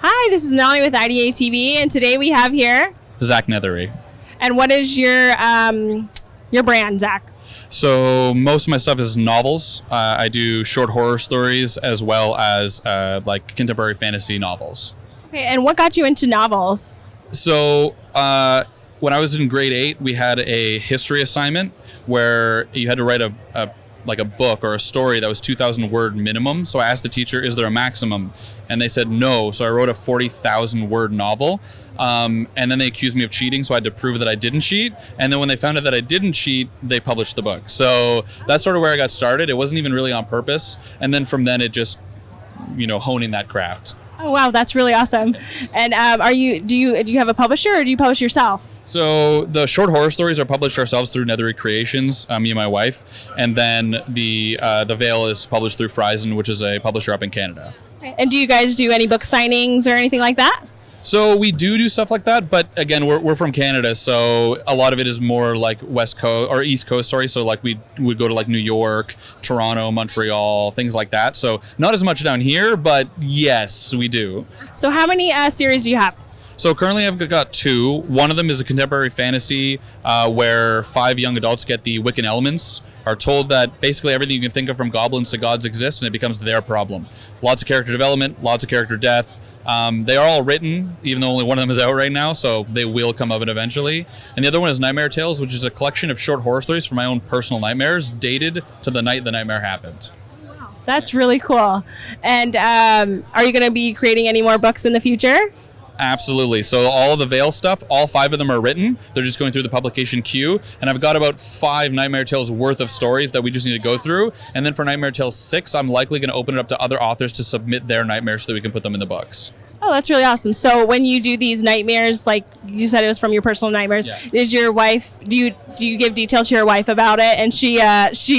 Hi, this is Melonie with IdeateTV, and today we have here Zach Nethery. And what is your brand, Zach? So most of my stuff is novels. I do short horror stories as well as like contemporary fantasy novels. Okay, and what got you into novels? So when I was in grade 8, we had a history assignment where you had to write a book or a story that was 2,000 word minimum. So I asked the teacher, is there a maximum? And they said no. So I wrote a 40,000 word novel. And then they accused me of cheating, so I had to prove that I didn't cheat. And then when they found out that I didn't cheat, they published the book. So that's sort of where I got started. It wasn't even really on purpose. And then from then it just, honing that craft. Oh wow, that's really awesome. And do you have a publisher, or do you publish yourself? So the short horror stories are published ourselves through Nethery Creations, me and my wife, and then the Veil is published through Friesen, which is a publisher up in Canada. And do you guys do any book signings or anything like that? So we do stuff like that, but again, we're from Canada, so a lot of it is more like West Coast or East Coast. Sorry, so like we would go to like New York, Toronto, Montreal, things like that. So not as much down here, but yes, we do. So how many series do you have? So currently I've got 2. One of them is a contemporary fantasy where 5 young adults get the Wiccan elements, are told that basically everything you can think of from goblins to gods exists, and it becomes their problem. Lots of character development, lots of character death. They are all written, even though only one of them is out right now, so they will come of it eventually. And the other one is Nightmare Tales, which is a collection of short horror stories from my own personal nightmares, dated to the night the nightmare happened. That's really cool. And are you going to be creating any more books in the future? Absolutely. So all of the Veil stuff, all 5 of them are written. They're just going through the publication queue. And I've got about 5 Nightmare Tales worth of stories that we just need to go through. And then for Nightmare Tales 6, I'm likely going to open it up to other authors to submit their nightmares so that we can put them in the books. Oh, that's really awesome. So when you do these nightmares, like you said it was from your personal nightmares, Yeah. Is your wife, do you give details to your wife about it, and she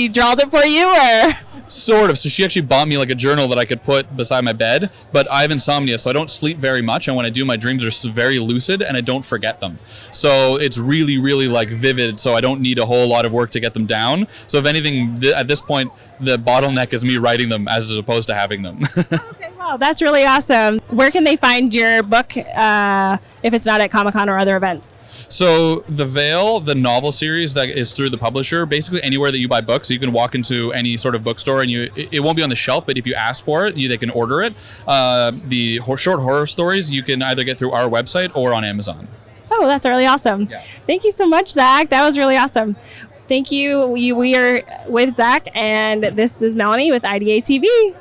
draws it for you, or? Sort of. So she actually bought me like a journal that I could put beside my bed, but I have insomnia, so I don't sleep very much, and when I do, my dreams are very lucid and I don't forget them. So it's really, really like vivid, so I don't need a whole lot of work to get them down. So if anything, at this point, the bottleneck is me writing them as opposed to having them. Okay, wow, that's really awesome. Where can they find your book if it's not at Comic-Con or other events? So the Veil, the novel series that is through the publisher, basically anywhere that you buy books, you can walk into any sort of bookstore and it won't be on the shelf, but if you ask for it, they can order it. The short horror stories, you can either get through our website or on Amazon. Oh, that's really awesome. Yeah. Thank you so much, Zach. That was really awesome. Thank you. We are with Zach, and this is Melonie with IdeateTV.